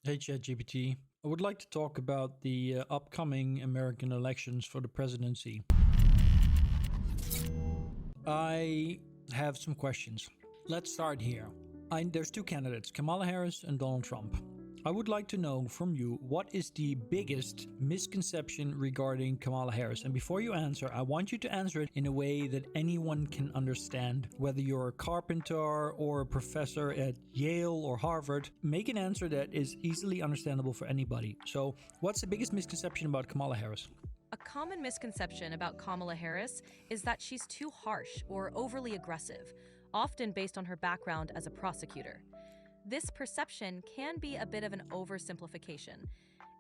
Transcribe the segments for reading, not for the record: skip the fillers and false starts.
Hey, ChatGPT. I would like to talk about the upcoming American elections for the presidency. I have some questions. Let's start here. There's two candidates, Kamala Harris and Donald Trump. I would like to know from you, what is the biggest misconception regarding Kamala Harris? And before you answer, I want you to answer it in a way that anyone can understand. Whether you're a carpenter or a professor at Yale or Harvard, make an answer that is easily understandable for anybody. So, what's the biggest misconception about Kamala Harris? A common misconception about Kamala Harris is that she's too harsh or overly aggressive, often based on her background as a prosecutor. This perception can be a bit of an oversimplification.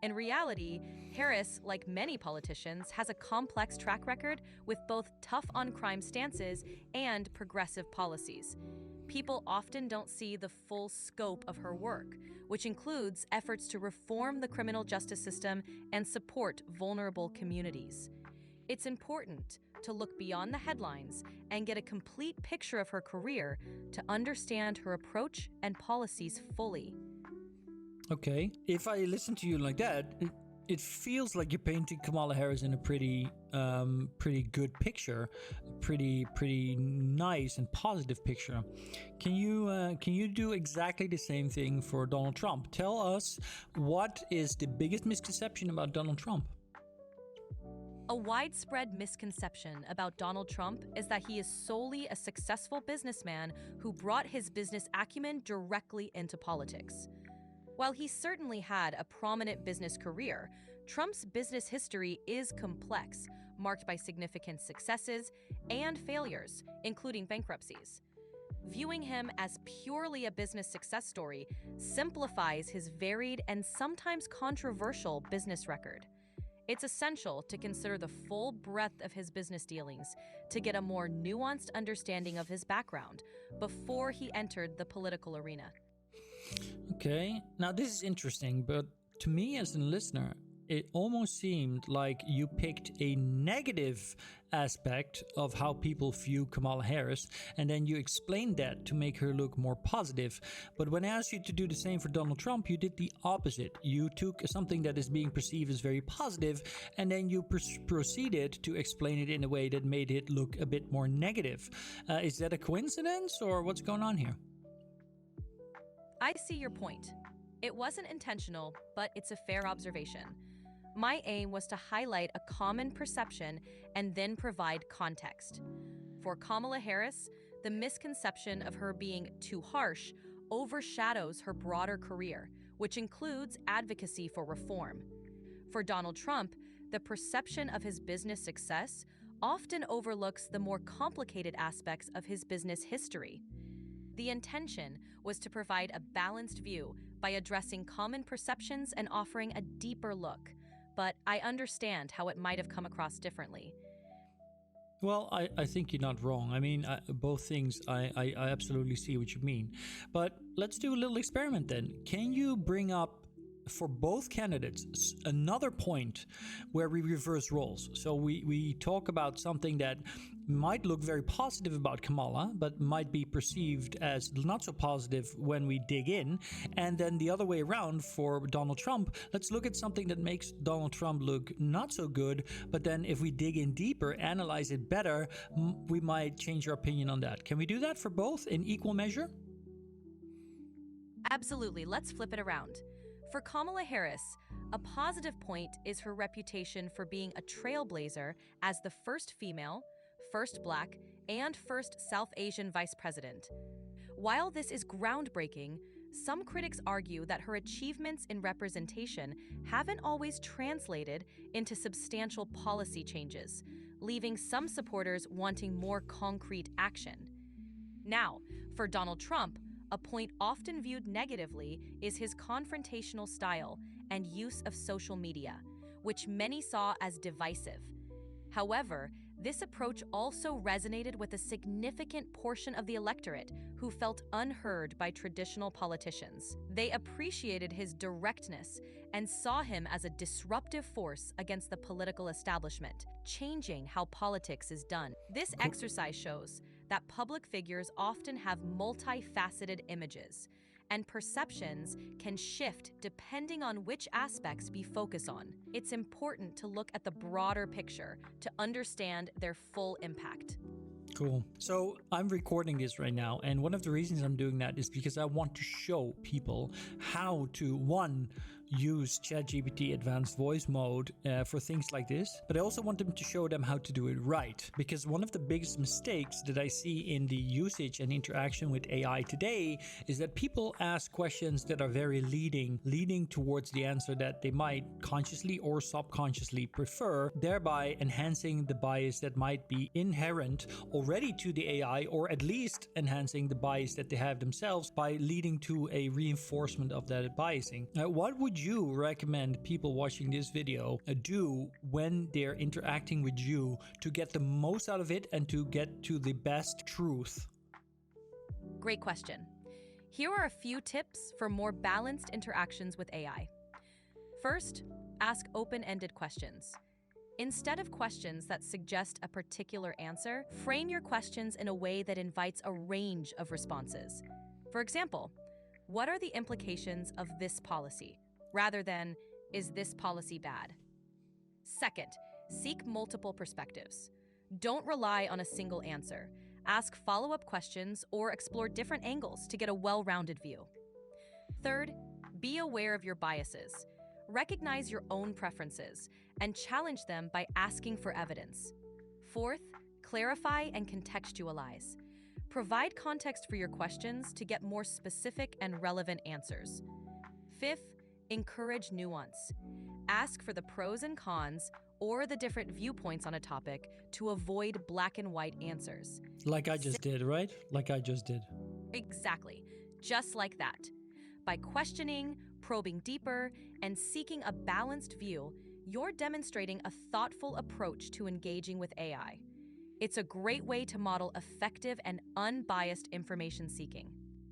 In reality, Harris, like many politicians, has a complex track record with both tough-on-crime stances and progressive policies. People often don't see the full scope of her work, which includes efforts to reform the criminal justice system and support vulnerable communities. It's important to look beyond the headlines and get a complete picture of her career to understand her approach and policies fully. Okay, if I listen to you like that, it feels like you're painting Kamala Harris in a pretty good picture, pretty nice and positive picture. Can you do exactly the same thing for Donald Trump? Tell us, what is the biggest misconception about Donald Trump? A widespread misconception about Donald Trump is that he is solely a successful businessman who brought his business acumen directly into politics. While he certainly had a prominent business career, Trump's business history is complex, marked by significant successes and failures, including bankruptcies. Viewing him as purely a business success story simplifies his varied and sometimes controversial business record. It's essential to consider the full breadth of his business dealings to get a more nuanced understanding of his background before he entered the political arena. Okay, now this is interesting, but to me as a listener, it almost seemed like you picked a negative aspect of how people view Kamala Harris, and then you explained that to make her look more positive. But when I asked you to do the same for Donald Trump, you did the opposite. You took something that is being perceived as very positive, and then you proceeded to explain it in a way that made it look a bit more negative. Is that a coincidence, or what's going on here? I see your point. It wasn't intentional, but it's a fair observation. My aim was to highlight a common perception and then provide context. For Kamala Harris, the misconception of her being too harsh overshadows her broader career, which includes advocacy for reform. For Donald Trump, the perception of his business success often overlooks the more complicated aspects of his business history. The intention was to provide a balanced view by addressing common perceptions and offering a deeper look, but I understand how it might have come across differently. Well, I think you're not wrong. I mean, both things, I absolutely see what you mean. But let's do a little experiment then. Can you bring up, for both candidates, another point where we reverse roles? So we talk about something that might look very positive about Kamala, but might be perceived as not so positive when we dig in. And then the other way around for Donald Trump, let's look at something that makes Donald Trump look not so good, but then if we dig in deeper, analyze it better, we might change our opinion on that. Can we do that for both in equal measure? Absolutely, let's flip it around. For Kamala Harris, a positive point is her reputation for being a trailblazer as the first female, first Black, and first South Asian vice president. While this is groundbreaking, some critics argue that her achievements in representation haven't always translated into substantial policy changes, leaving some supporters wanting more concrete action. Now, for Donald Trump, a point often viewed negatively is his confrontational style and use of social media, which many saw as divisive. However, this approach also resonated with a significant portion of the electorate who felt unheard by traditional politicians. They appreciated his directness and saw him as a disruptive force against the political establishment, changing how politics is done. This exercise shows that public figures often have multifaceted images, and perceptions can shift depending on which aspects we focus on. It's important to look at the broader picture to understand their full impact. Cool. So I'm recording this right now, and one of the reasons I'm doing that is because I want to show people how to, one, use ChatGPT advanced voice mode for things like this, but I also want them to show them how to do it right. Because one of the biggest mistakes that I see in the usage and interaction with AI today is that people ask questions that are very leading towards the answer that they might consciously or subconsciously prefer, thereby enhancing the bias that might be inherent already to the AI, or at least enhancing the bias that they have themselves by leading to a reinforcement of that biasing. What would you recommend people watching this video do when they're interacting with you to get the most out of it and to get to the best truth? Great question. Here are a few tips for more balanced interactions with AI. First, ask open-ended questions. Instead of questions that suggest a particular answer, frame your questions in a way that invites a range of responses. For example, what are the implications of this policy? Rather than, is this policy bad? Second, seek multiple perspectives. Don't rely on a single answer. Ask follow-up questions or explore different angles to get a well-rounded view. Third, be aware of your biases. Recognize your own preferences and challenge them by asking for evidence. Fourth, clarify and contextualize. Provide context for your questions to get more specific and relevant answers. Fifth, encourage nuance. Ask for the pros and cons or the different viewpoints on a topic to avoid black and white answers. Like I just did, right? Like I just did. Exactly. Just like that. By questioning, probing deeper, and seeking a balanced view, you're demonstrating a thoughtful approach to engaging with AI. It's a great way to model effective and unbiased information seeking.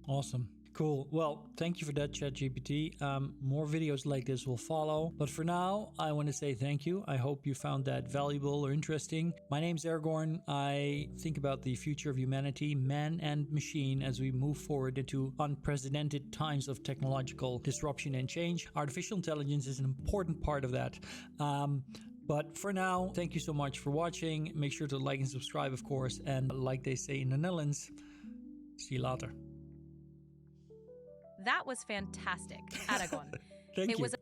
Awesome. Cool. Well, thank you for that, ChatGPT. More videos like this will follow. But for now, I want to say thank you. I hope you found that valuable or interesting. My name's Aragorn. I think about the future of humanity, man and machine, as we move forward into unprecedented times of technological disruption and change. Artificial intelligence is an important part of that. But for now, thank you so much for watching. Make sure to like and subscribe, of course. And like they say in the Netherlands, see you later. That was fantastic, Aragorn. Thank It you. was a